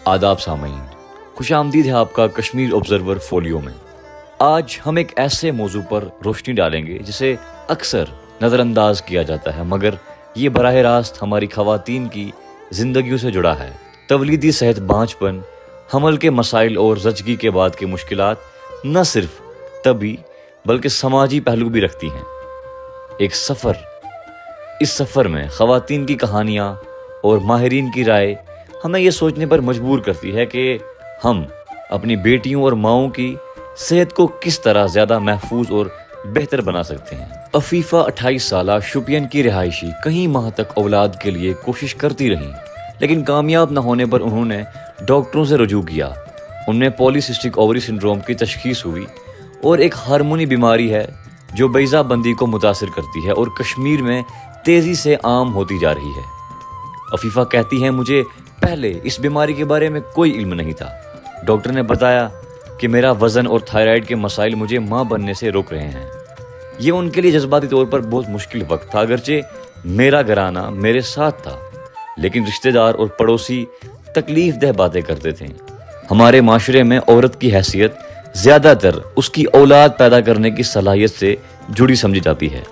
आदाब सामीन, खुश आमदीद है आपका कश्मीर ऑब्जर्वर फोलियो में। आज हम एक ऐसे मौजू पर रोशनी डालेंगे जिसे अक्सर नज़रअंदाज किया जाता है, मगर ये बराह रास्त हमारी ख़वातीन की ज़िंदगियों से जुड़ा है। तवलीदी सेहत, बांझपन, हमल के मसाइल और ज़चगी के बाद की मुश्किलात न सिर्फ तबी बल्कि समाजी पहलू भी रखती हैं। एक सफ़र, इस सफ़र में ख़वातीन की कहानियाँ और माहिरीन की राय हमें ये सोचने पर मजबूर करती है कि हम अपनी बेटियों और माओं की सेहत को किस तरह ज़्यादा महफूज और बेहतर बना सकते हैं। अफीफ़ा 28 साला शुपियन की रिहायशी कई माह तक औलाद के लिए कोशिश करती रहीं, लेकिन कामयाब न होने पर उन्होंने डॉक्टरों से रुजू किया। उनमें पॉलीसिस्टिक ओवरी सिंड्रोम की तशखीस हुई और एक हार्मोनी बीमारी है जो बैज़ाबंदी को मुतासिर करती है और कश्मीर में तेज़ी से आम होती जा रही है। अफीफ़ा कहती हैं, मुझे पहले इस बीमारी के बारे में कोई इल्म नहीं था। डॉक्टर ने बताया कि मेरा वज़न और थायराइड के मसाइल मुझे माँ बनने से रोक रहे हैं। ये उनके लिए जज्बाती तौर पर बहुत मुश्किल वक्त था। अगरचे मेरा घराना मेरे साथ था, लेकिन रिश्तेदार और पड़ोसी तकलीफ दह बातें करते थे। हमारे माशरे में औरत की हैसियत ज़्यादातर उसकी औलाद पैदा करने की सलाहियत से जुड़ी समझी जाती है।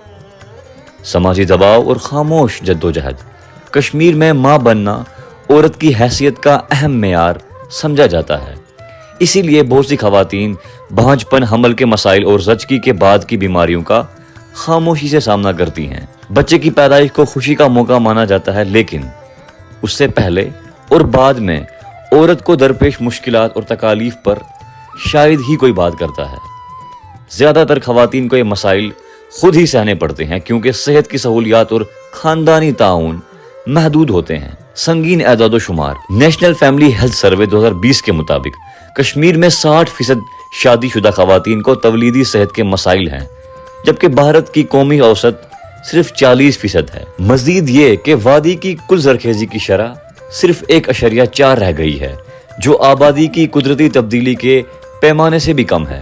समाजी दबाव और खामोश जद्दोजहद। कश्मीर में माँ बनना औरत की हैसियत का अहम मेयार समझा जाता है। इसीलिए बहुत सी खवातीन भांजपन, हमल के मसाइल और ज़चगी के बाद की बीमारियों का खामोशी से सामना करती हैं। बच्चे की पैदाइश को खुशी का मौका माना जाता है, लेकिन उससे पहले और बाद में औरत को दरपेश मुश्किलात और तकालीफ पर शायद ही कोई बात करता है। ज़्यादातर खवातीन को ये मसाइल खुद ही सहने पड़ते हैं, क्योंकि सेहत की सहूलियात और ख़ानदानी ताउन महदूद होते हैं। संगीन एदाद शुमार। नेशनल फैमिली हेल्थ सर्वे 2020 के मुताबिक कश्मीर में 60% शादीशुदा खवातीन को तवलीदी सेहत के मसाइल हैं, जबकि भारत की कौमी औसत सिर्फ 40% है। मजीद ये कि वादी की कुल जरखेजी की शरह सिर्फ 1.4 रह गई है, जो आबादी की कुदरती तब्दीली के पैमाने से भी कम है।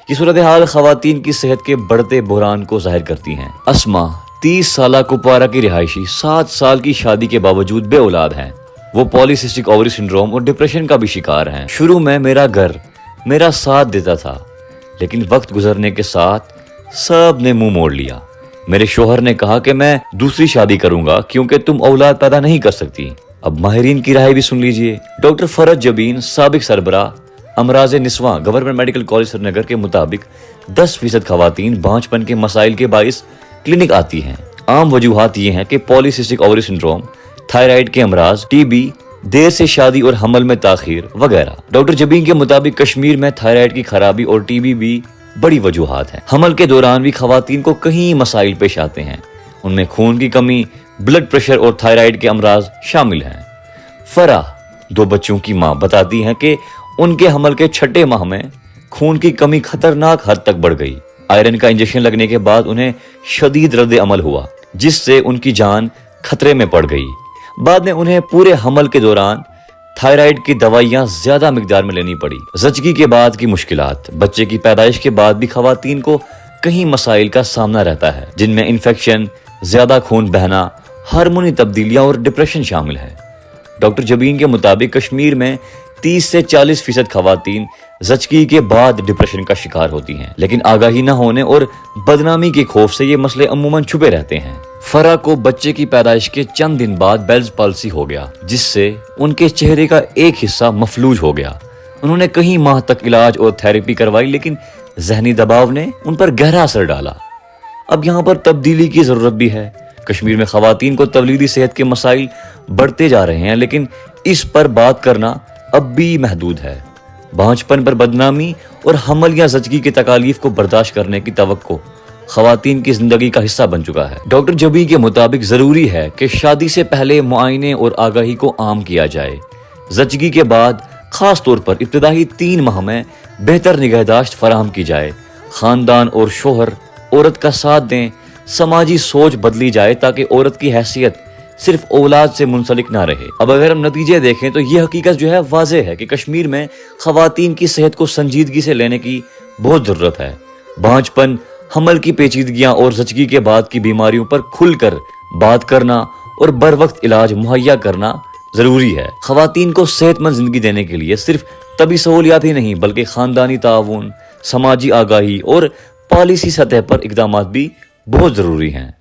ये सूरत हाल खवातीन की सेहत के बढ़ते बहरान को जाहिर करती हैं। अस्मा 30 साला कुपवारा की रिहायशी 7 साल की शादी के बावजूद बे औलाद हैं। वो पॉलीसिस्टिक ओवरी सिंड्रोम और डिप्रेशन का भी शिकार हैं। शुरू में मेरा घर मेरा साथ देता था, लेकिन वक्त गुजरने के साथ सब ने मुंह मोड़ लिया। मेरे शोहर ने कहा कि मैं दूसरी शादी करूंगा क्योंकि तुम औलाद पैदा नहीं कर सकती। अब माहिरीन की राय भी सुन लीजिए। डॉक्टर फरज जबीन, साबिक सरबराह अमराज निस्वां, गवर्नमेंट मेडिकल कॉलेज श्रीनगर के मुताबिक 10% खवातीन बांझपन के मसाइल के बाइस क्लिनिक आती हैं। आम वजूहात ये हैं कि पॉलीसिस्टिक ओवरी सिंड्रोम, थायराइड के अमराज, टीबी, देर से शादी और हमल में ताखीर वगैरह। डॉक्टर जबीन के मुताबिक कश्मीर में थायराइड की खराबी और टीबी भी बड़ी वजूहात हैं। हमल के दौरान भी खवातीन को कई मसाइल पेश आते हैं। उनमें खून की कमी, ब्लड प्रेशर और थायराइड के अमराज शामिल हैं। फराह, 2 बच्चों की माँ, बताती हैं कि उनके हमल के 6ठे माह में खून की कमी खतरनाक हद तक बढ़ गई। आयरन का इंजेक्शन लगने के बाद उन्हें शदीद रद्द अमल हुआ, जिससे उनकी जान खतरे में पड़ गई। बाद में उन्हें पूरे हमल के दौरान थायराइड की दवाइयां ज्यादा मिकदार में लेनी पड़ी। ज़चगी के बाद की मुश्किलात। बच्चे की पैदाइश के बाद भी खवातीन को कई मसाइल का सामना रहता है, जिनमें इन्फेक्शन, ज्यादा खून बहना, हार्मोनी तब्दीलियां और डिप्रेशन शामिल है। डॉक्टर जबीन के मुताबिक कश्मीर में 30 से 40% खवातीन ज़चगी के बाद डिप्रेशन का शिकार होती हैं, लेकिन आगाही न होने और बदनामी के खौफ से ये मसले अमूमन छुपे रहते हैं। फरा को बच्चे की पैदाइश के चंद दिन बाद बेल्स पाल्सी हो गया, जिससे उनके चेहरे का एक हिस्सा मफलूज हो गया। उन्होंने कई माह तक इलाज और थेरेपी करवाई, लेकिन जहनी दबाव ने उन पर गहरा असर डाला। अब यहाँ पर तब्दीली की जरूरत भी है। कश्मीर में खवातीन को तवलीदी सेहत के मसाइल बढ़ते जा रहे हैं, लेकिन इस पर बात करना अब भी महदूद है। बांझपन पर बदनामी और हमल या ज़चगी की तकालीफ को बर्दाश्त करने की तवक्को खवातीन की जिंदगी का हिस्सा बन चुका है। डॉक्टर जबी के मुताबिक जरूरी है कि शादी से पहले मुआयने और आगाही को आम किया जाए। ज़चगी के बाद खास तौर पर इब्तिदाई 3 माह में बेहतर निगहदाश्त फराहम की जाए। खानदान और शोहर औरत का साथ दें। समाजी सोच बदली जाए ताकि औरत की हैसियत सिर्फ औलाद से मुंसलिक ना रहे। अब अगर हम नतीजे देखें तो ये हकीकत जो है वाज़ेह है कि कश्मीर में खवातीन की सेहत को संजीदगी से लेने की बहुत ज़रूरत है। बांझपन, हमल की पेचीदगियां और ज़चगी के बाद की बीमारियों पर खुलकर बात करना और बर वक्त इलाज मुहैया करना ضروری ہے۔ خواتین کو صحت مند زندگی دینے کے لیے صرف طبی سہولیات ہی نہیں بلکہ خاندانی تعاون، سماجی آگاہی اور پالیسی سطح پر اقدامات بھی بہت ضروری ہیں۔